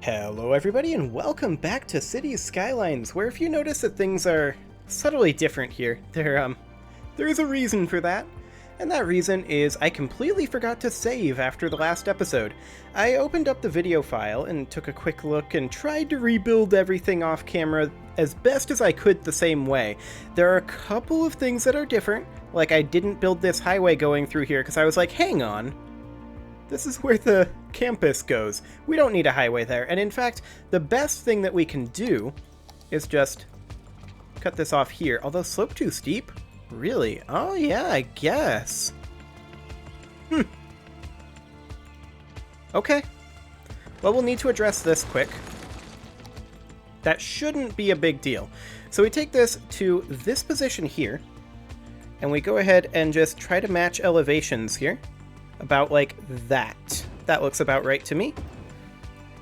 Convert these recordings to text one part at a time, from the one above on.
Hello everybody and welcome back to Cities Skylines, where if you notice that things are subtly different here, there is a reason for that. And that reason is I completely forgot to save after the last episode. I opened up the video file and took a quick look and tried to rebuild everything off camera as best as I could the same way. There are a couple of things that are different, like I didn't build this highway going through here because I was like, hang on. This is where the campus goes. We don't need a highway there. And in fact, the best thing that we can do is just cut this off here. Although slope too steep? Really? Oh yeah, I guess. Okay. Well, we'll need to address this quick. That shouldn't be a big deal. So we take this to this position here, and we go ahead and just try to match elevations here. About like that. That looks about right to me.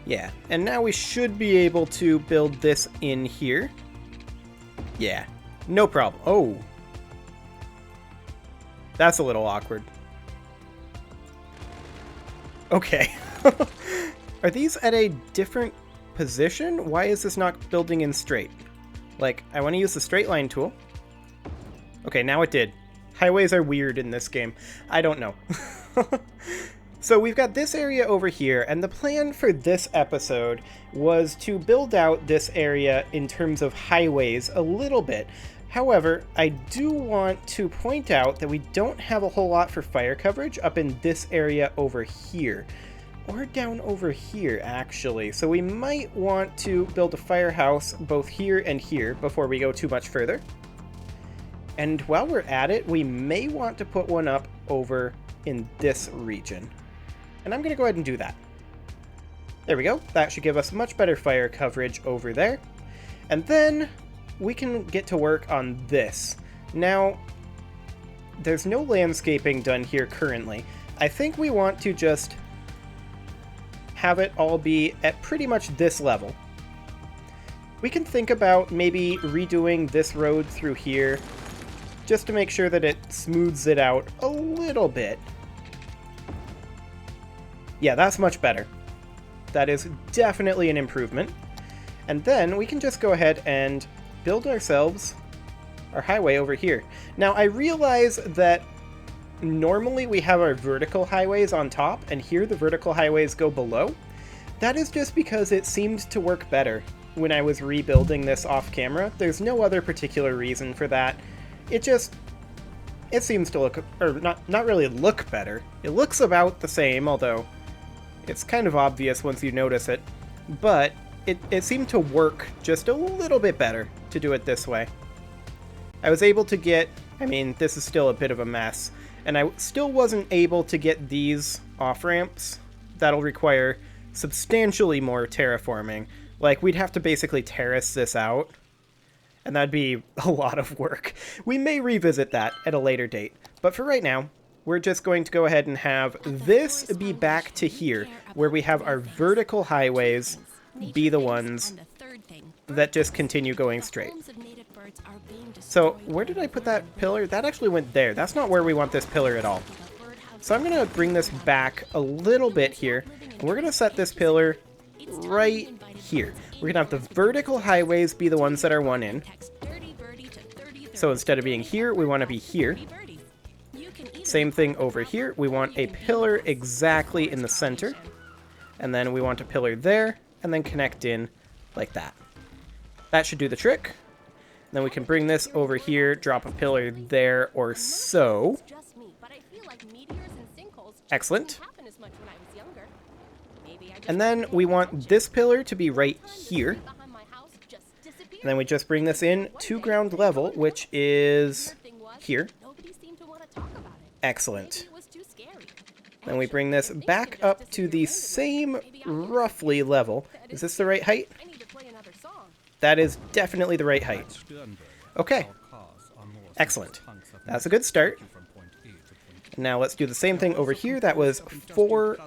Yeah, and now we should be able to build this in here. Yeah, no problem. Oh. That's a little awkward. Okay. Are these at a different position? Why is this not building in straight? Like, I want to use the straight line tool. Okay, now it did. Highways are weird in this game. I don't know. So we've got this area over here, and the plan for this episode was to build out this area in terms of highways a little bit. However, I do want to point out that we don't have a whole lot for fire coverage up in this area over here. Or down over here, actually. So we might want to build a firehouse both here and here before we go too much further. And while we're at it, we may want to put one up over in this region. And I'm going to go ahead and do that. There we go. That should give us much better fire coverage over there. And then we can get to work on this. Now, there's no landscaping done here currently. I think we want to just have it all be at pretty much this level. We can think about maybe redoing this road through here, just to make sure that it smooths it out a little bit. Yeah, that's much better. That is definitely an improvement. And then we can just go ahead and build ourselves our highway over here. Now, I realize that normally we have our vertical highways on top, and here the vertical highways go below. That is just because it seemed to work better when I was rebuilding this off camera. There's no other particular reason for that. It seems to look, or not really look better. It looks about the same, although it's kind of obvious once you notice it. But it seemed to work just a little bit better to do it this way. I was able to get, I mean, this is still a bit of a mess, and I still wasn't able to get these off-ramps. That'll require substantially more terraforming. Like, we'd have to basically terrace this out. And that'd be a lot of work. We may revisit that at a later date. But for right now, we're just going to go ahead and have this be back to here, where we have our vertical highways be the ones that just continue going straight. So where did I put that pillar? That actually went there. That's not where we want this pillar at all. So I'm going to bring this back a little bit here, and we're going to set this pillar right here. We're going to have the vertical highways be the ones that are one in. So instead of being here, we want to be here. Same thing over here. We want a pillar exactly in the center. And then we want a pillar there, and then connect in like that. That should do the trick. Then we can bring this over here, drop a pillar there or so. Excellent. And then we want this pillar to be right here. And then we just bring this in to ground level, which is here. Excellent. Then we bring this back up to the same roughly level. Is this the right height? That is definitely the right height. Okay. Excellent. That's a good start. Now let's do the same thing over here. That was 4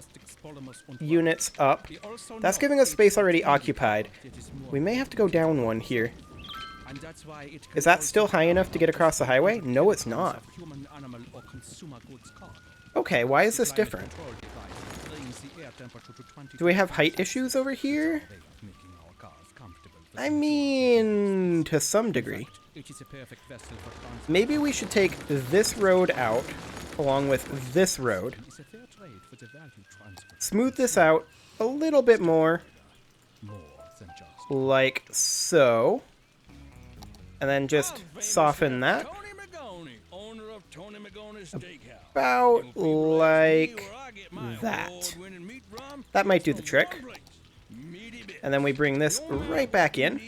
units up. That's giving us space already occupied. We may have to go down one here. Is that still high enough to get across the highway? No, it's not. Okay, why is this different? Do we have height issues over here? I mean, to some degree. Maybe we should take this road out, along with this road. Smooth this out a little bit more, like so. And then just soften that. About like that. That might do the trick. And then we bring this right back in.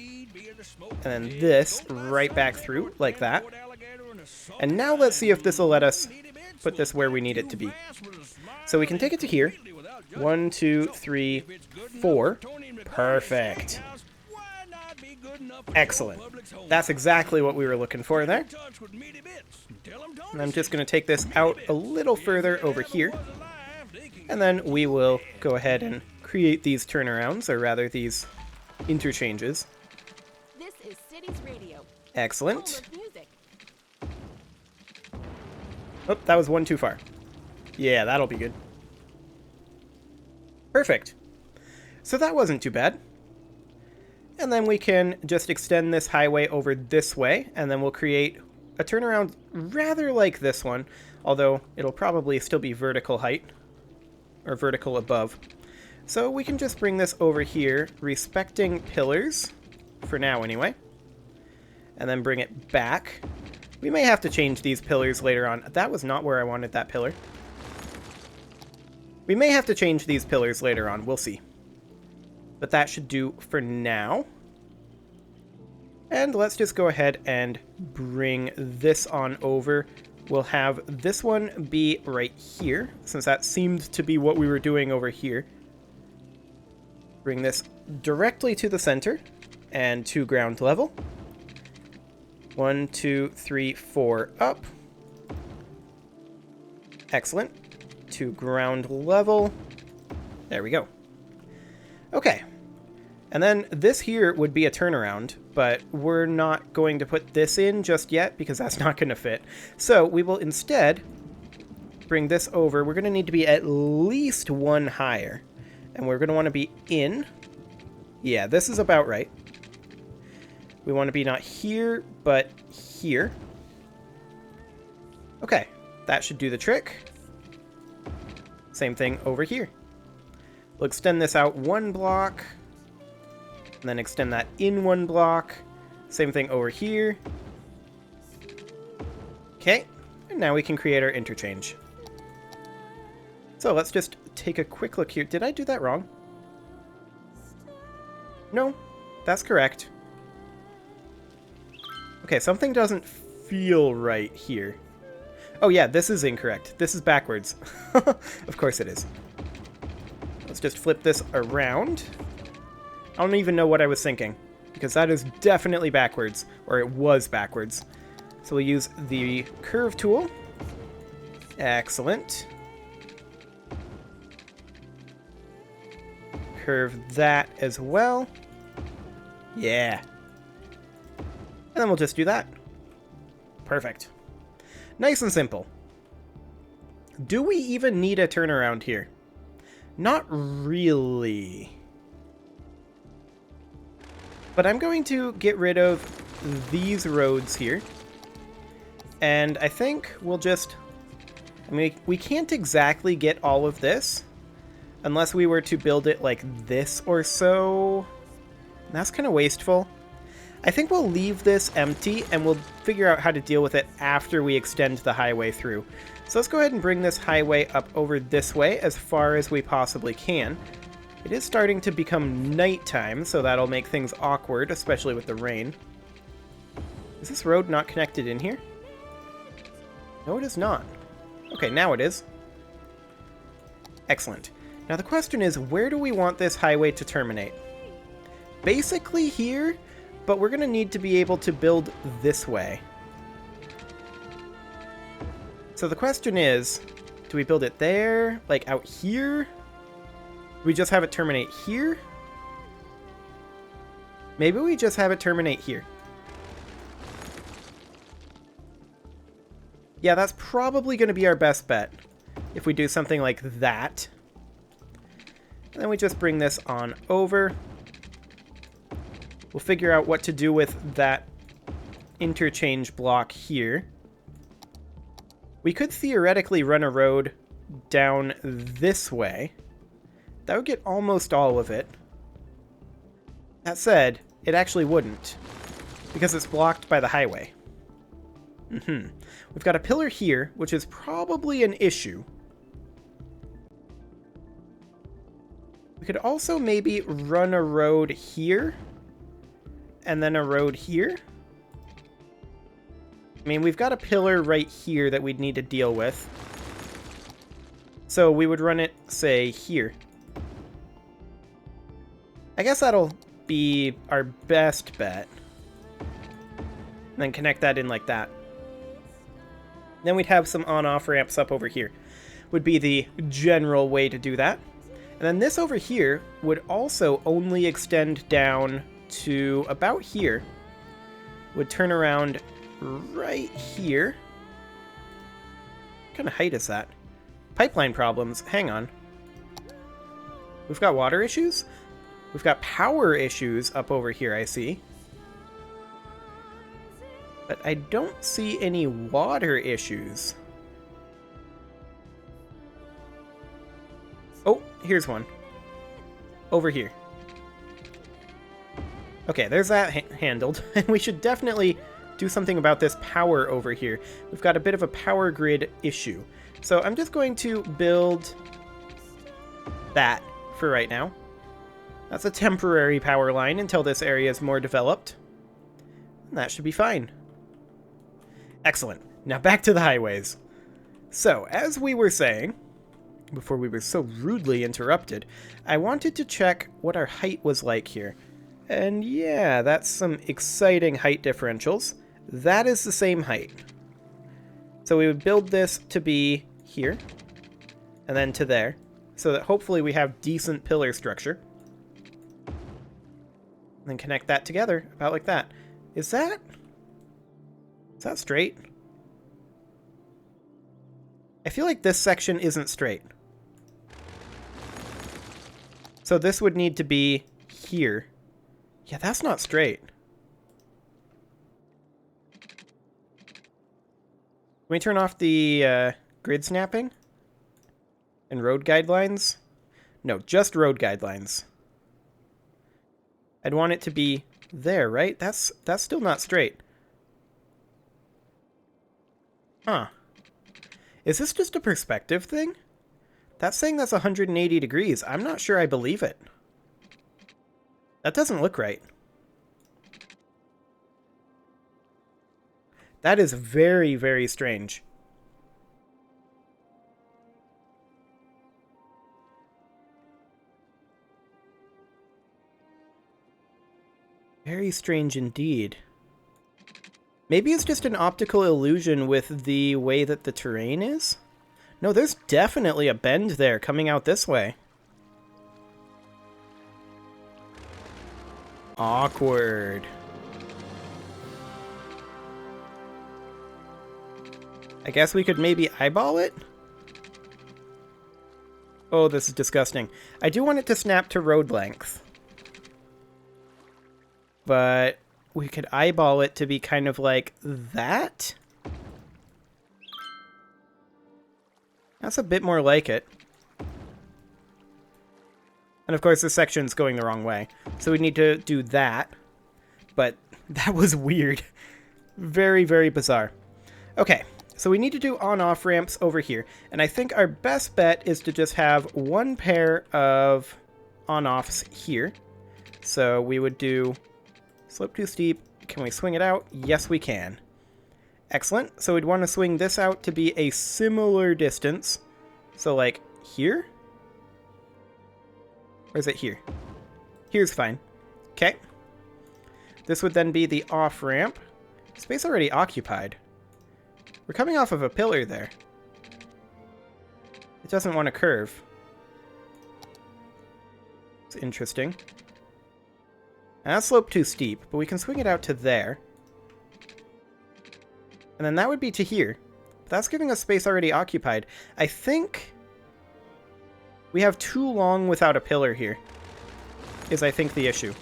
And then this right back through, like that. And now let's see if this will let us put this where we need it to be. So we can take it to here. 1, 2, 3, 4. Perfect. Excellent. That's exactly what we were looking for there. And I'm just going to take this out a little further over here. And then we will go ahead and create these turnarounds, or rather these interchanges. This is Cities Radio. Excellent. Oh, that was one too far. Yeah, that'll be good. Perfect. So that wasn't too bad. And then we can just extend this highway over this way, and then we'll create a turnaround rather like this one, although it'll probably still be vertical height, or vertical above. So we can just bring this over here, respecting pillars, for now anyway, and then bring it back. We may have to change these pillars later on. That was not where I wanted that pillar. We may have to change these pillars later on, we'll see. But that should do for now. And let's just go ahead and bring this on over. We'll have this one be right here, since that seemed to be what we were doing over here. Bring this directly to the center and to ground level. 1, 2, 3, 4 up. Excellent. To ground level. There we go. Okay. And then this here would be a turnaround, but we're not going to put this in just yet because that's not going to fit. So we will instead bring this over. We're going to need to be at least one higher. And we're going to want to be in. Yeah, this is about right. We want to be not here, but here. Okay, that should do the trick. Same thing over here. We'll extend this out one block. And then extend that in one block. Same thing over here. Okay, and now we can create our interchange. So let's just take a quick look here. Did I do that wrong? No, that's correct. Okay, something doesn't feel right here. Oh yeah, this is incorrect. This is backwards. Of course it is. Let's just flip this around. I don't even know what I was thinking, because that is definitely backwards, or it was backwards. So we'll use the curve tool. Excellent. Curve that as well. Yeah. And then we'll just do that. Perfect. Nice and simple. Do we even need a turnaround here? Not really. But I'm going to get rid of these roads here. And I think we'll just... I mean, we can't exactly get all of this unless we were to build it like this or so. That's kind of wasteful. I think we'll leave this empty and we'll figure out how to deal with it after we extend the highway through. So let's go ahead and bring this highway up over this way as far as we possibly can. It is starting to become nighttime, so that'll make things awkward, especially with the rain. Is this road not connected in here? No, it is not. Okay, now it is. Excellent. Now the question is, where do we want this highway to terminate? Basically here, but we're going to need to be able to build this way. So the question is, do we build it there, like out here? Do we just have it terminate here? Maybe we just have it terminate here. Yeah, that's probably going to be our best bet if we do something like that. And then we just bring this on over. We'll figure out what to do with that interchange block here. We could theoretically run a road down this way. That would get almost all of it. That said, it actually wouldn't, because it's blocked by the highway. We've got a pillar here, which is probably an issue. We could also maybe run a road here, and then a road here. I mean, we've got a pillar right here that we'd need to deal with. So we would run it, say, here. I guess that'll be our best bet. And then connect that in like that. Then we'd have some on-off ramps up over here. Would be the general way to do that. And then this over here would also only extend down to about here. Would turn around right here. What kind of height is that? Pipeline problems. Hang on. We've got water issues? We've got power issues up over here, I see. But I don't see any water issues. Oh, here's one. Over here. Okay, there's that handled. And we should definitely do something about this power over here. We've got a bit of a power grid issue. So I'm just going to build that for right now. That's a temporary power line until this area is more developed. And that should be fine. Excellent. Now back to the highways. So, as we were saying, before we were so rudely interrupted, I wanted to check what our height was like here. And yeah, that's some exciting height differentials. That is the same height. So we would build this to be here, and then to there, so that hopefully we have decent pillar structure. And then connect that together, about like that. Is that straight? I feel like this section isn't straight. So this would need to be here. Yeah, that's not straight. Can we turn off the grid snapping? And road guidelines? No, just road guidelines. I'd want it to be there, right? That's still not straight. Huh. Is this just a perspective thing? That's saying that's 180 degrees. I'm not sure I believe it. That doesn't look right. That is very, very strange. Very strange indeed. Maybe it's just an optical illusion with the way that the terrain is? No, there's definitely a bend there coming out this way. Awkward. I guess we could maybe eyeball it? Oh, this is disgusting. I do want it to snap to road length. But we could eyeball it to be kind of like that? That's a bit more like it. And of course, this section's going the wrong way. So we need to do that. But that was weird. Very, very bizarre. Okay, so we need to do on-off ramps over here. And I think our best bet is to just have one pair of on-offs here. So we would do slope too steep. Can we swing it out? Yes, we can. Excellent. So we'd want to swing this out to be a similar distance. So like here? Or is it here? Here's fine. Okay. This would then be the off-ramp. Space already occupied. We're coming off of a pillar there. It doesn't want to curve. It's interesting. And that slope too steep, but we can swing it out to there. And then that would be to here. That's giving us space already occupied. I think We have too long without a pillar here, is I think the issue.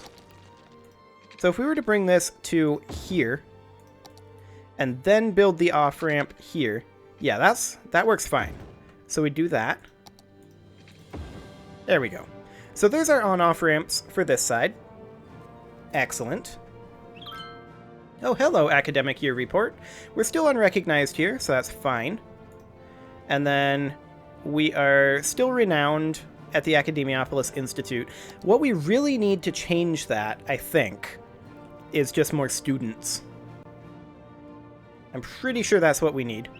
So if we were to bring this to here, and then build the off-ramp here, yeah, that works fine. So we do that. There we go. So there's our on-off ramps for this side. Excellent. Oh, hello, academic year report. We're still unrecognized here, so that's fine. And then we are still renowned at the Academiopolis Institute. What we really need to change that, I think, is just more students. I'm pretty sure that's what we need.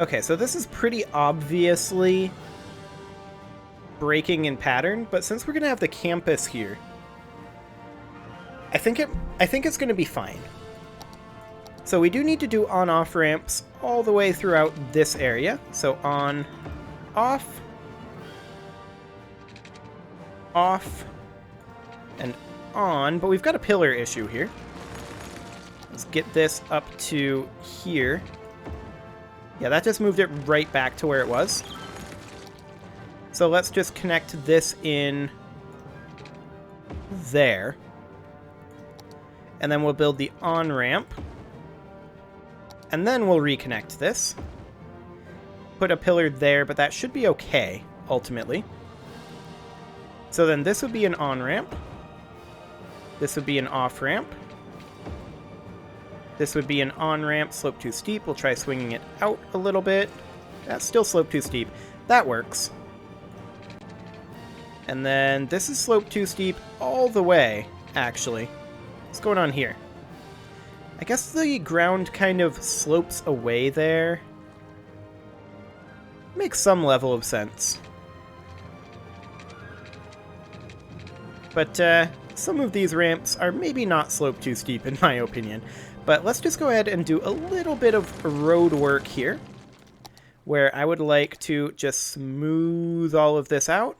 Okay, so this is pretty obviously breaking in pattern, but since we're gonna have the campus here, I think it's gonna be fine. So we do need to do on-off ramps all the way throughout this area. So on, off, off, and on, but we've got a pillar issue here. Let's get this up to here. Yeah, that just moved it right back to where it was. So let's just connect this in there. And then we'll build the on-ramp. And then we'll reconnect this. Put a pillar there, but that should be okay, ultimately. So then this would be an on-ramp. This would be an off-ramp. This would be an on-ramp, slope too steep. We'll try swinging it out a little bit. That's still slope too steep. That works. And then this is slope too steep all the way, actually. What's going on here? I guess the ground kind of slopes away there. Makes some level of sense. But some of these ramps are maybe not slope too steep, in my opinion. But let's just go ahead and do a little bit of road work here, where I would like to just smooth all of this out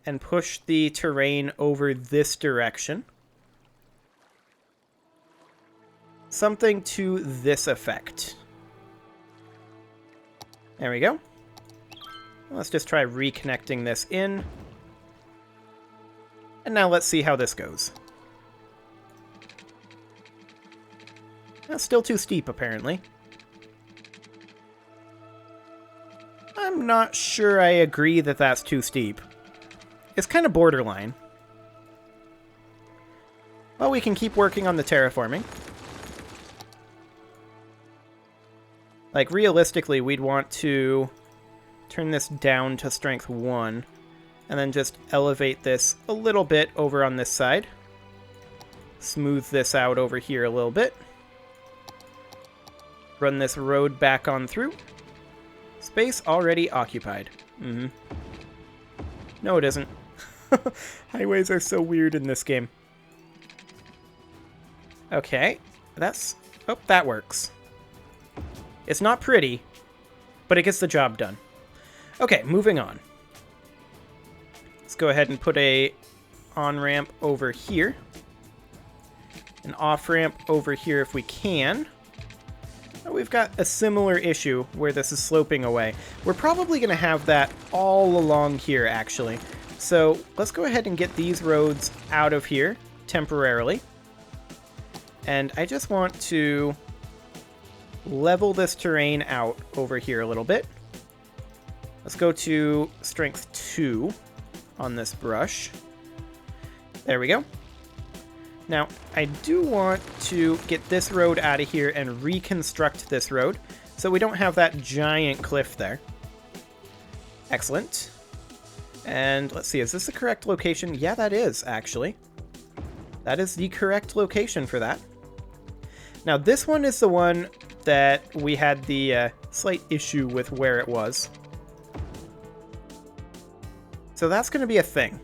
and push the terrain over this direction. Something to this effect. There we go. Let's just try reconnecting this in. And now let's see how this goes. That's still too steep, apparently. I'm not sure I agree that that's too steep. It's kind of borderline. Well, we can keep working on the terraforming. Like, realistically, we'd want to turn this down to strength 1, and then just elevate this a little bit over on this side. Smooth this out over here a little bit. Run this road back on through. Space already occupied. No, it isn't. Highways are so weird in this game. Okay, that's... Oh, that works. It's not pretty, but it gets the job done. Okay, moving on. Let's go ahead and put a on-ramp over here. An off-ramp over here if we can. We've got a similar issue where this is sloping away. We're probably going to have that all along here, actually. So let's go ahead and get these roads out of here temporarily. And I just want to level this terrain out over here a little bit. Let's go to strength 2 on this brush. There we go. Now, I do want to get this road out of here and reconstruct this road so we don't have that giant cliff there. Excellent. And let's see, is this the correct location? Yeah, that is, actually. That is the correct location for that. Now, this one is the one that we had the slight issue with where it was. So that's going to be a thing.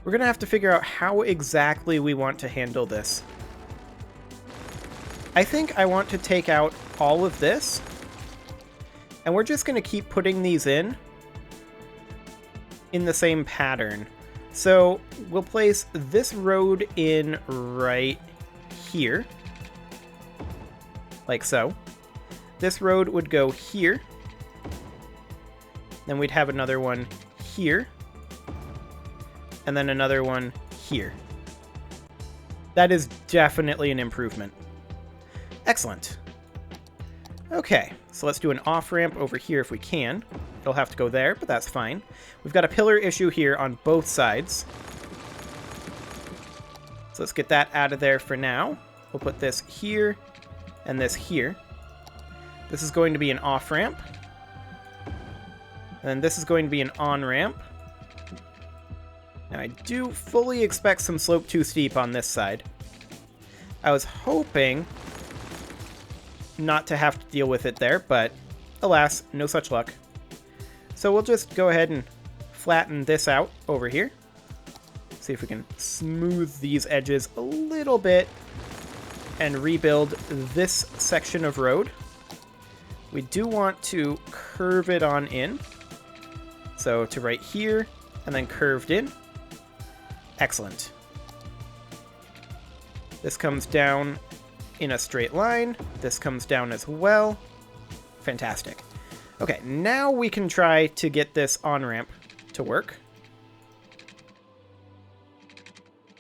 We're going to have to figure out how exactly we want to handle this. I think I want to take out all of this, and we're just going to keep putting these in the same pattern. So we'll place this road in right here. like so. This road would go here. Then we'd have another one here. And then another one here. That is definitely an improvement. Excellent. Okay, so let's do an off-ramp over here if we can. It'll have to go there, but that's fine. We've got a pillar issue here on both sides. So let's get that out of there for now. We'll put this here and this here. This is going to be an off-ramp. And then this is going to be an on-ramp. Now I do fully expect some slope too steep on this side. I was hoping not to have to deal with it there, but alas, no such luck. So we'll just go ahead and flatten this out over here. See if we can smooth these edges a little bit and rebuild this section of road. We do want to curve it on in. So to right here, and then curved in. Excellent. This comes down in a straight line. This comes down as well. Fantastic. Okay, now we can try to get this on-ramp to work.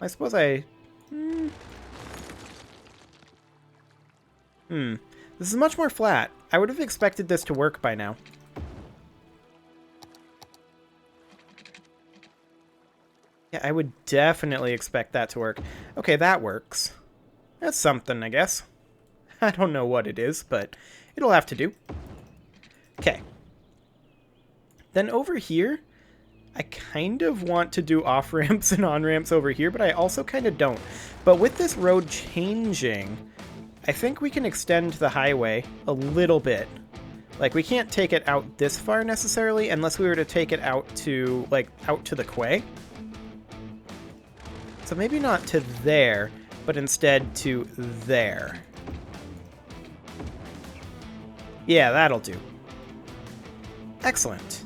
I suppose I... This is much more flat. I would have expected this to work by now. Yeah, I would definitely expect that to work. Okay, that works. That's something, I guess. I don't know what it is, but it'll have to do. Okay. Then over here, I kind of want to do off-ramps and on-ramps over here, but I also kind of don't. But with this road changing, I think we can extend the highway a little bit. Like, we can't take it out this far necessarily, unless we were to take it out to, like, out to the quay. So maybe not to there, but instead to there. Yeah, that'll do. Excellent.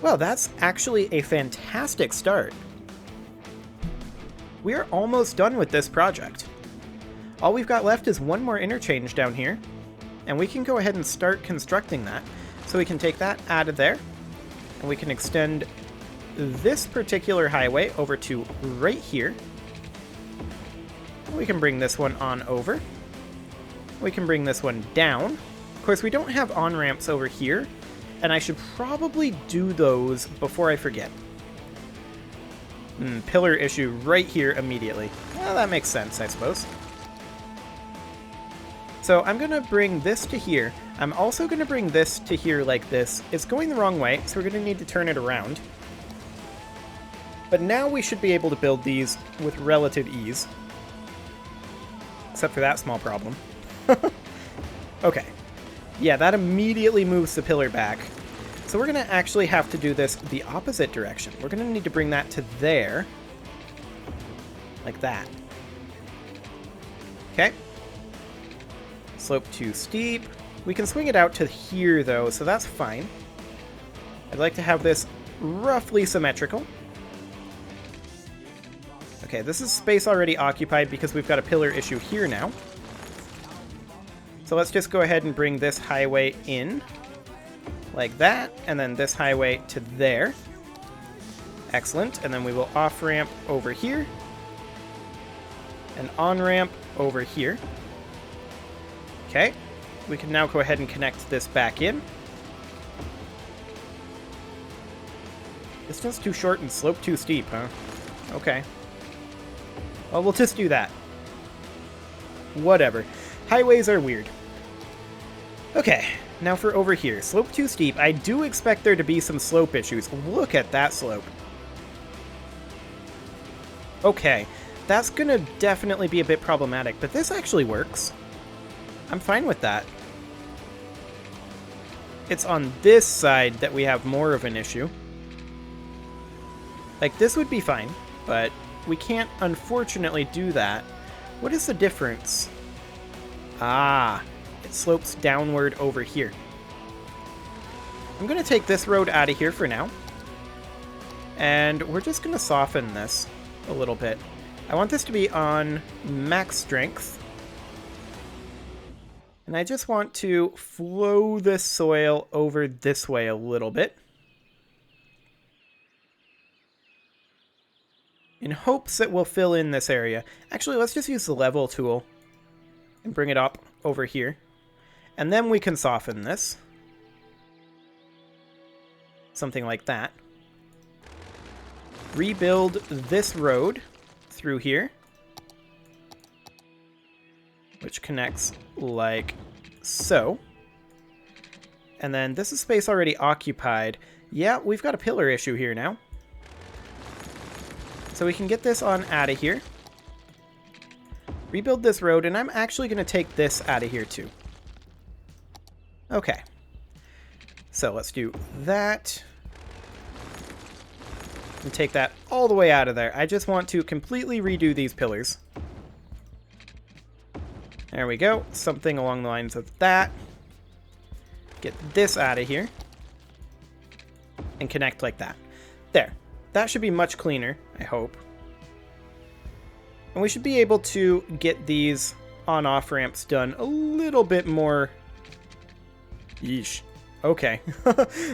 Well, that's actually a fantastic start. We are almost done with this project. All we've got left is one more interchange down here, and we can go ahead and start constructing that. So we can take that out of there, and we can extend this particular highway over to right here. We can bring this one on over. We can bring this one down. Of course, we don't have on-ramps over here, and I should probably do those before I forget. Pillar issue right here immediately. Well, that makes sense, I suppose. So I'm going to bring this to here. I'm also going to bring this to here like this. It's going the wrong way, so we're going to need to turn it around. But now we should be able to build these with relative ease. Except for that small problem. Okay. Yeah, that immediately moves the pillar back. So we're going to actually have to do this the opposite direction. We're going to need to bring that to there. Like that. Okay. Slope too steep. We can swing it out to here, though, so that's fine. I'd like to have this roughly symmetrical. Okay, this is space already occupied because we've got a pillar issue here now. So let's just go ahead and bring this highway in. Like that, and then this highway to there. Excellent, and then we will off-ramp over here. And on-ramp over here. Okay, we can now go ahead and connect this back in. Distance too short and slope too steep, huh? Okay. Well, we'll just do that. Whatever. Highways are weird. Okay, now for over here. Slope too steep. I do expect there to be some slope issues. Look at that slope. Okay, that's gonna definitely be a bit problematic, but this actually works. I'm fine with that. It's on this side that we have more of an issue. Like, this would be fine, but we can't, unfortunately, do that. What is the difference? Ah, it slopes downward over here. I'm going to take this road out of here for now. And we're just going to soften this a little bit. I want this to be on max strength. And I just want to flow this soil over this way a little bit, in hopes that we'll fill in this area. Actually, let's just use the level tool and bring it up over here. And then we can soften this. Something like that. Rebuild this road through here, which connects like so. And then this is space already occupied. Yeah, we've got a pillar issue here now. So we can get this on out of here. Rebuild this road, and I'm actually going to take this out of here too. Okay. So let's do that. And take that all the way out of there. I just want to completely redo these pillars. There we go. Something along the lines of that. Get this out of here. And connect like that. There. That should be much cleaner, I hope. And we should be able to get these on-off ramps done a little bit more. Yeesh. Okay.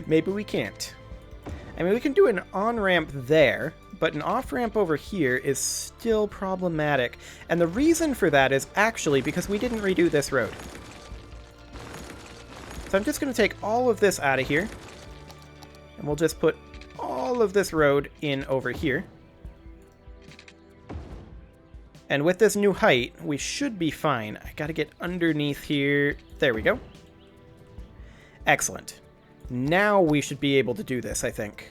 Maybe we can't. I mean, we can do an on-ramp there, but an off-ramp over here is still problematic. And the reason for that is actually because we didn't redo this road. So I'm just going to take all of this out of here. And we'll just put all of this road in over here. And with this new height, we should be fine. I gotta get underneath here. There we go. Excellent. Now we should be able to do this, I think.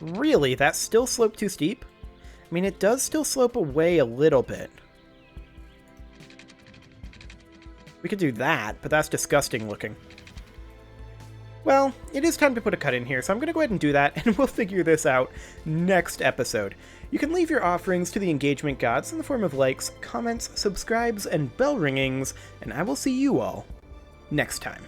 Really? That still sloped too steep? I mean, it does still slope away a little bit. We could do that, but that's disgusting looking. Well, it is time to put a cut in here, so I'm going to go ahead and do that, and we'll figure this out next episode. You can leave your offerings to the engagement gods in the form of likes, comments, subscribes, and bell ringings, and I will see you all next time.